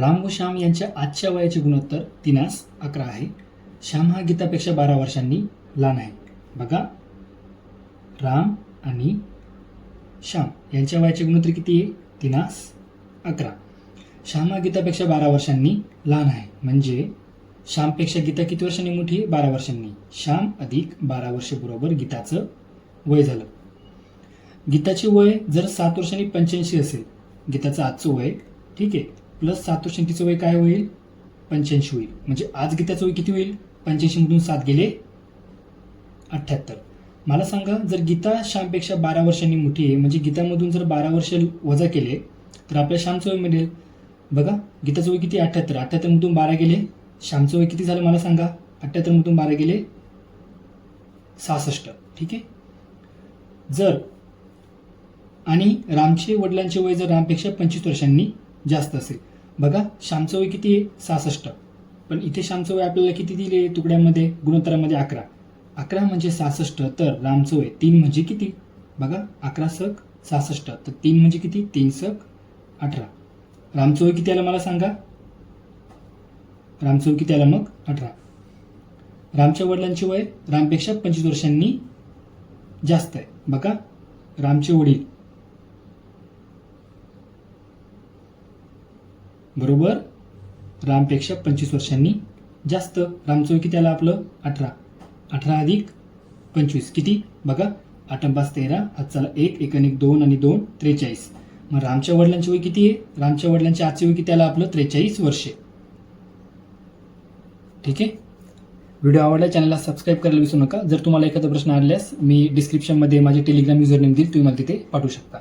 राम व श्याम यांच्या आजच्या वयाचे गुणोत्तर 3:11 आहे. श्याम हा गीतापेक्षा 12 वर्षांनी लहान आहे. बघा, राम आणि श्याम यांच्या वयाचे गुणोत्तर किती आहे? 3:11. श्याम हा गीतापेक्षा 12 वर्षांनी लहान आहे, म्हणजे श्यामपेक्षा गीता किती वर्षांनी मोठी आहे? 12 वर्षांनी. श्याम अधिक 12 वर्ष बरोबर गीताचं वय झालं. गीताचे वय जर 7 वर्षांनी 85 असेल, गीताचं आजचं वय, ठीक आहे, प्लस 7 वर्षांनी तिचं वय काय होईल? 85 होईल. म्हणजे आज गीताचं वय किती होईल? 85 मधून 7 गेले 78. मला सांगा, जर गीता श्यामपेक्षा 12 वर्षांनी मोठी आहे, म्हणजे गीतामधून जर 12 वर्ष वजा केले तर आपल्या श्यामचं वय मिळेल. बघा, गीताचं वय किती? 78. 78 मधून 12 गेले, श्यामचं वय किती झालं मला सांगा? 78 मधून 12 गेले 66. ठीक आहे. जर आणि रामचे वडिलांचे वय जर रामपेक्षा 25 वर्षांनी जास्त असेल, बघा श्यामचं वय किती आहे? 66. पण इथे श्यामचं वय आपल्याला किती दिले तुकड्यामध्ये, गुणोत्तरामध्ये? 11. 11 म्हणजे 66. तर रामचं वय 3 म्हणजे किती? बघा, 11 सक 66. तर 3 म्हणजे किती? 3 सक 18. रामचं वय किती आलं मला सांगा? रामचं वय किती आलं मग? 18. रामच्या वडिलांचे वय रामपेक्षा 25 वर्षांनी जास्त आहे. बघा, रामचे वडील बरोबर रामपेक्षा 25 वर्षांनी जास्त. रामचं वय किती आलं आपलं? 18. 18 अधिक 25 किती? बघा, 8 5 13, आजचा 1 1 1 2 आणि 2 43. मग रामच्या वडिलांचे वय किती आहे? रामच्या वडिलांचे आजचे वय किती आलं आपलं? 43 वर्षे. ठीक आहे. व्हिडिओ आवडला चॅनलला सबस्क्राईब करायला विसरू नका. जर तुम्हाला एखादा प्रश्न आल्यास मी डिस्क्रिप्शनमध्ये माझे टेलिग्राम युजरनेम देईल, तुम्ही मला तिथे पाठवू शकता.